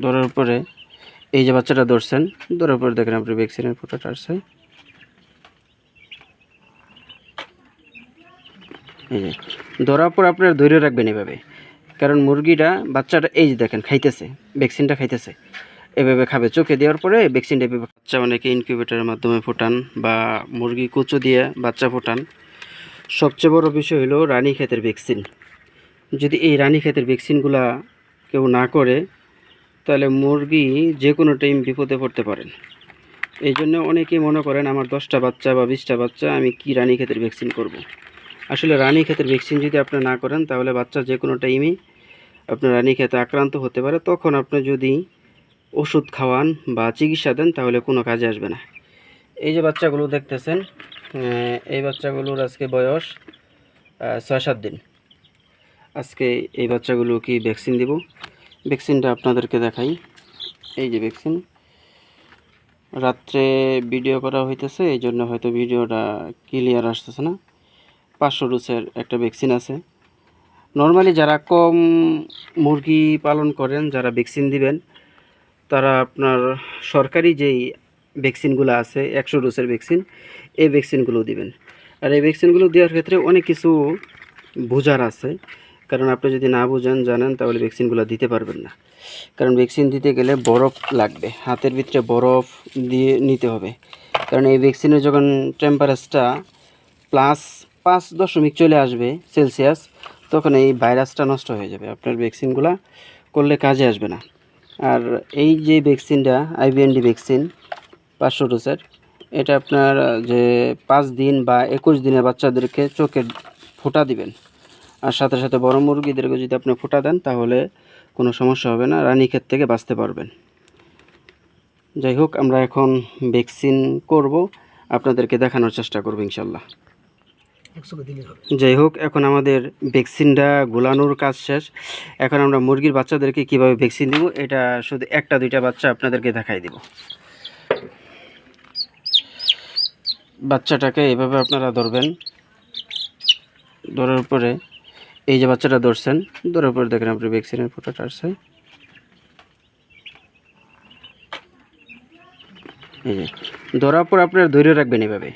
ধরার পরে এই যে বাচ্চাটা ধরছেন, ধরার পরে দেখেন আপনি ভ্যাকসিনের ফোঁটাটা আসছে। এই যে ধরার পর আপনার ধৈর্য রাখবেন এভাবে, কারণ মুরগিটা বাচ্চাটা এই যে দেখেন খাইতেছে, ভ্যাকসিনটা খাইতেছে, এভাবে খাবে। চোখে দেওয়ার পরে ভ্যাকসিনটা এভাবে। বাচ্চা অনেকে ইনকিউবেটরের মাধ্যমে ফোটান বা মুরগি কুচো দিয়ে বাচ্চা ফোটান। সবচেয়ে বড় বিষয় হলো রানীক্ষেতের ভ্যাকসিন। যদি এই রানীক্ষেতের ভ্যাকসিনগুলা কেউ না করে, তাহলে মুরগি যে কোনো টাইম বিপদে পড়তে পারেন। এই জন্য অনেকেই মনে করেন আমার 10টা বাচ্চা বা 20টা বাচ্চা, আমি কি রানীক্ষেতের ভ্যাকসিন করব। আসলে রানীক্ষেতের ভ্যাকসিন যদি আপনি না করেন, তাহলে বাচ্চা যে কোনো টাইমে আপনার রানীক্ষেতে আক্রান্ত হতে পারে। তখন আপনি যদি ওষুধ খাওয়ান বা চিকিৎসা দেন, তাহলে কোনো কাজে আসবে না। এই যে বাচ্চাগুলো দেখতেছেন, এই বাচ্চাগুলোর আজকে বয়স 6-7 দিন। আজকে এই বাচ্চাগুলো কি ভ্যাকসিন দিব, ভ্যাকসিনটা আপনাদেরকে দেখাই। এই যে ভ্যাকসিন, রাত্রে ভিডিও করা হইতেছে, এই জন্য হয়তো ভিডিওটা ক্লিয়ার আসতেছে না। 500 ডোজের একটা ভ্যাকসিন আছে। নর্মালি যারা কম মুরগি পালন করেন, যারা ভ্যাকসিন দিবেন, তারা আপনার সরকারি যেই ভ্যাকসিনগুলো আছে 100 ডোজের ভ্যাকসিন, এই ভ্যাকসিনগুলো দিবেন। আর এই ভ্যাকসিনগুলো দেওয়ার ক্ষেত্রে অনেক কিছু বোঝার আছে, কারণ আপনি যদি না বুঝেন জানেন, তাহলে ভ্যাকসিনগুলো দিতে পারবেন না। কারণ ভ্যাকসিন দিতে গেলে বরফ লাগবে, হাতের ভিতরে বরফ দিয়ে নিতে হবে। কারণ এই ভ্যাকসিনের যখন টেম্পারেচারটা +5 চলে আসবে সেলসিয়াস, তখন এই ভাইরাসটা নষ্ট হয়ে যাবে, আপনার ভ্যাকসিনগুলো করলে কাজে আসবে না। আর এই যে ভ্যাকসিনটা আইভিএনডি ভ্যাকসিন 500 ডোজের, এটা আপনার যে 5 দিন বা 21 দিনের বাচ্চাদেরকে চোখে ফোঁটা দিবেন। আর সাথে সাথে বড় মুরগিদেরকে যদি আপনি ফোঁটা দেন, তাহলে কোনো সমস্যা হবে না, রানীক্ষেত থেকে বাঁচতে পারবেন। যাই হোক, আমরা এখন ভ্যাকসিন করব, আপনাদেরকে দেখানোর চেষ্টা করব ইনশাল্লাহ। যাই হোক, এখন আমাদের ভ্যাকসিনটা গোলানোর কাজ শেষ। এখন আমরা মুরগির বাচ্চাদেরকে কিভাবে ভ্যাকসিন দিব, এটা শুধু 1-2টা বাচ্চা আপনাদেরকে দেখাই দিব। বাচ্চাটাকে এভাবে আপনারা ধরবেন, ধরার পরে এই যে বাচ্চাটা ধরছেন, ধরার পরে দেখেন আপনি ভ্যাকসিনের ফোঁটাটা আসছে। এই যে ধরার পর আপনার ধৈর্য রাখবেন এভাবে,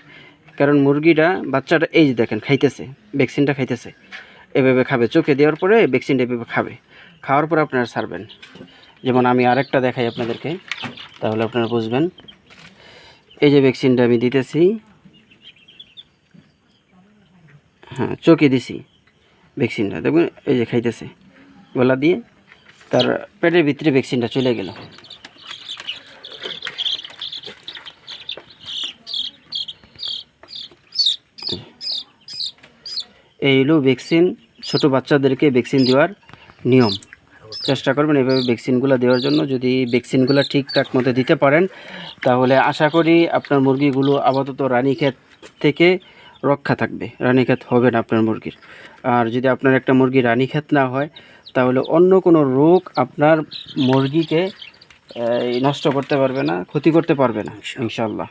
কারণ মুরগিটা বাচ্চাটা এই যে দেখেন খাইতেছে, ভ্যাকসিনটা খাইতেছে, এভাবে খাবে। চোখে দেওয়ার পরে ভ্যাকসিনটা এভাবে খাবে, খাওয়ার পর আপনারা ছাড়বেন। যেমন আমি আরেকটা দেখাই আপনাদেরকে, তাহলে আপনারা বুঝবেন। এই যে ভ্যাকসিনটা আমি দিতেছি, হ্যাঁ চোখে দিছি ভ্যাকসিনটা, দেখবেন এই যে খাইতেছে, গলা দিয়ে তার পেটের ভিতরে ভ্যাকসিনটা চলে গেল। এই হলো ভ্যাকসিন, ছোট বাচ্চাদেরকে ভ্যাকসিন দেওয়ার নিয়ম। চেষ্টা করবেন এভাবে ভ্যাকসিনগুলো দেওয়ার জন্য। যদি ভ্যাকসিনগুলো ঠিকঠাক মতো দিতে পারেন, তাহলে আশা করি আপনার মুরগিগুলো আপাতত রানীক্ষেত থেকে রক্ষা থাকবে, রানীক্ষেত হবে না আপনার মুরগির। আর যদি আপনার একটা মুরগি রানীক্ষেত না হয়, তাহলে অন্য কোনো রোগ আপনার মুরগিকে নষ্ট করতে পারবে না, ক্ষতি করতে পারবে না ইনশাআল্লাহ।